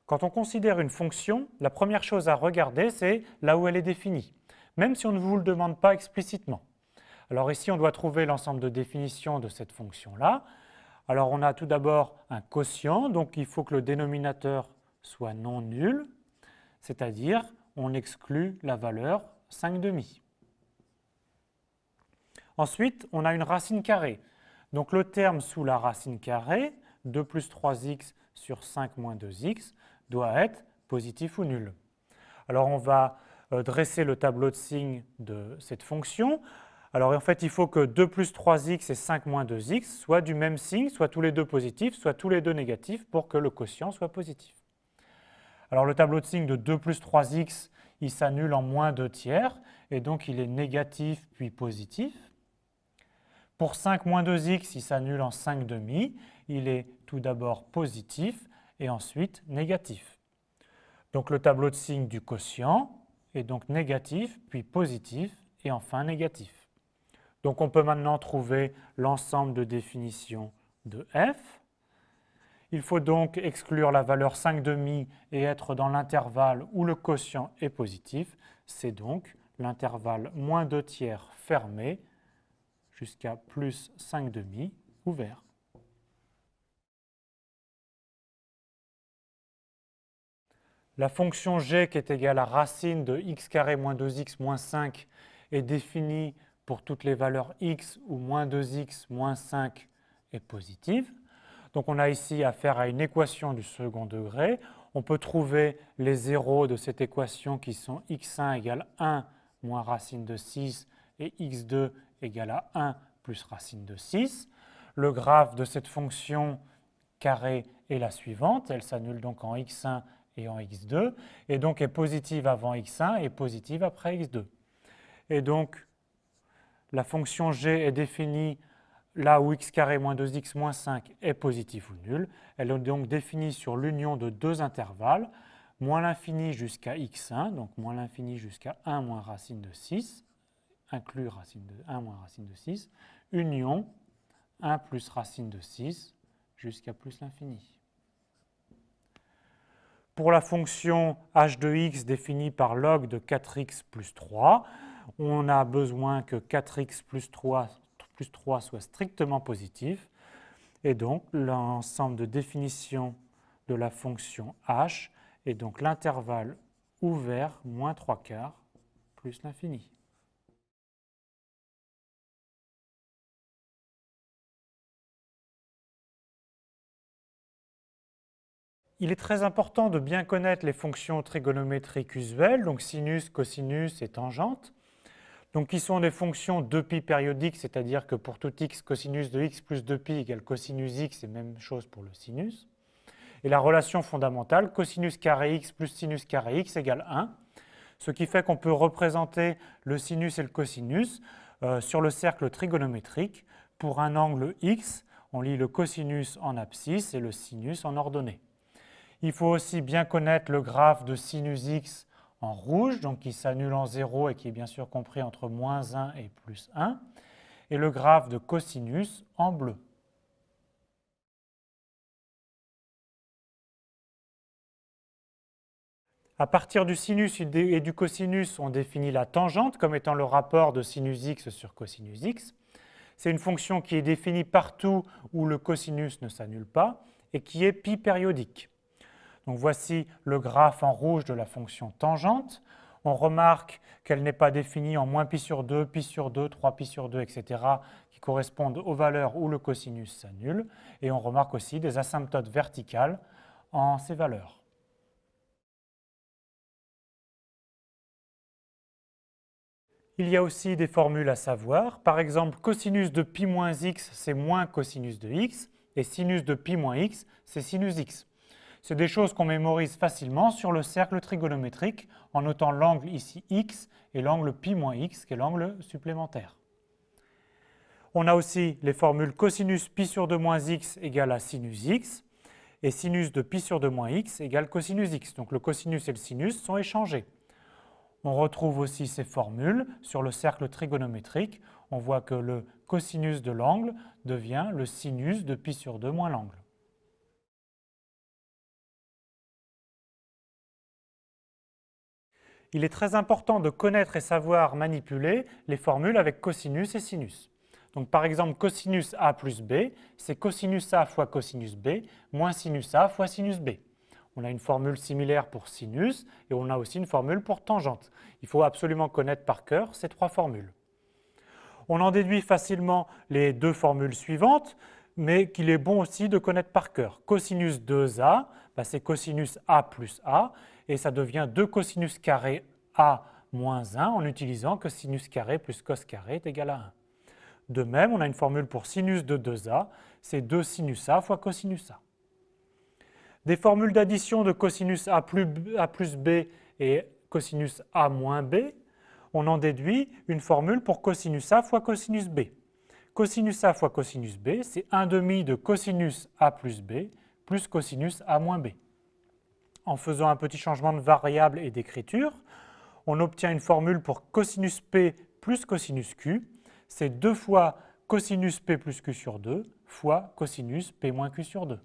Quand on considère une fonction, la première chose à regarder, c'est là où elle est définie, même si on ne vous le demande pas explicitement. Alors ici, on doit trouver l'ensemble de définitions de cette fonction-là. Alors on a tout d'abord un quotient, donc il faut que le dénominateur soit non nul, c'est-à-dire on exclut la valeur 5/2. Ensuite, on a une racine carrée. Donc le terme sous la racine carrée, 2 plus 3x sur 5 moins 2x, doit être positif ou nul. Alors on va dresser le tableau de signes de cette fonction. Alors en fait, il faut que 2 plus 3x et 5 moins 2x soient du même signe, soit tous les deux positifs, soit tous les deux négatifs pour que le quotient soit positif. Alors le tableau de signes de 2 plus 3x, il s'annule en moins 2 tiers, et donc il est négatif puis positif. Pour 5 moins 2x, il s'annule en 5/2, il est tout d'abord positif et ensuite négatif. Donc le tableau de signes du quotient est donc négatif, puis positif et enfin négatif. Donc on peut maintenant trouver l'ensemble de définitions de f. Il faut donc exclure la valeur 5/2 et être dans l'intervalle où le quotient est positif. C'est donc l'intervalle moins 2 tiers fermé jusqu'à plus 5/2 ouvert. La fonction g qui est égale à racine de x carré moins 2x moins 5 est définie pour toutes les valeurs x où moins 2x moins 5 est positive. Donc on a ici affaire à une équation du second degré. On peut trouver les zéros de cette équation qui sont x1 égale 1 moins racine de 6 et x2 égale à 1 plus racine de 6. Le graphe de cette fonction carrée est la suivante. Elle s'annule donc en x1 et en x2, et donc est positive avant x1 et positive après x2. Et donc, la fonction g est définie là où x carré moins 2x moins 5 est positif ou nul. Elle est donc définie sur l'union de deux intervalles, moins l'infini jusqu'à x1, donc moins l'infini jusqu'à 1 moins racine de 6, inclus racine de 1 moins racine de 6, union 1 plus racine de 6 jusqu'à plus l'infini. Pour la fonction h de x définie par log de 4x plus 3, on a besoin que 4x plus 3 soit strictement positif. Et donc, l'ensemble de définitions de la fonction h est donc l'intervalle ouvert moins 3/4 plus l'infini. Il est très important de bien connaître les fonctions trigonométriques usuelles, donc sinus, cosinus et tangente, donc qui sont des fonctions 2π périodiques, c'est-à-dire que pour tout x, cosinus de x plus 2π égale cosinus x, et même chose pour le sinus. Et la relation fondamentale, cosinus carré x plus sinus carré x égale 1, ce qui fait qu'on peut représenter le sinus et le cosinus sur le cercle trigonométrique. Pour un angle x, on lit le cosinus en abscisse et le sinus en ordonnée. Il faut aussi bien connaître le graphe de sinus x en rouge, donc qui s'annule en 0 et qui est bien sûr compris entre moins 1 et plus 1, et le graphe de cosinus en bleu. À partir du sinus et du cosinus, on définit la tangente comme étant le rapport de sinus x sur cosinus x. C'est une fonction qui est définie partout où le cosinus ne s'annule pas et qui est pi périodique. Donc voici le graphe en rouge de la fonction tangente. On remarque qu'elle n'est pas définie en moins pi sur 2, pi sur 2, 3pi sur 2, etc., qui correspondent aux valeurs où le cosinus s'annule. Et on remarque aussi des asymptotes verticales en ces valeurs. Il y a aussi des formules à savoir. Par exemple, cosinus de pi moins x, c'est moins cosinus de x, et sinus de pi moins x, c'est sinus x. C'est des choses qu'on mémorise facilement sur le cercle trigonométrique en notant l'angle ici x et l'angle pi moins x, qui est l'angle supplémentaire. On a aussi les formules cosinus pi sur 2 moins x égale à sinus x, et sinus de pi sur 2 moins x égale cosinus x. Donc le cosinus et le sinus sont échangés. On retrouve aussi ces formules sur le cercle trigonométrique. On voit que le cosinus de l'angle devient le sinus de pi sur 2 moins l'angle. il est très important de connaître et savoir manipuler les formules avec cosinus et sinus. Donc par exemple, cosinus A plus B, c'est cosinus A fois cosinus B moins sinus A fois sinus B. On a une formule similaire pour sinus et on a aussi une formule pour tangente. Il faut absolument connaître par cœur ces trois formules. On en déduit facilement les deux formules suivantes, mais qu'il est bon aussi de connaître par cœur. Cosinus 2A, c'est cosinus A plus A, et ça devient 2 cosinus carré A moins 1 en utilisant que sinus carré plus cos carré est égal à 1. De même, on a une formule pour sinus de 2A, c'est 2 sinus A fois cosinus A. Des formules d'addition de cosinus A plus B et cosinus A moins B, on en déduit une formule pour cosinus A fois cosinus B. Cosinus A fois cosinus B, c'est 1/2 de cosinus A plus B plus cosinus A moins B. En faisant un petit changement de variable et d'écriture, on obtient une formule pour cosinus P plus cosinus Q. C'est 2 fois cosinus P plus Q sur 2 fois cosinus P moins Q sur 2.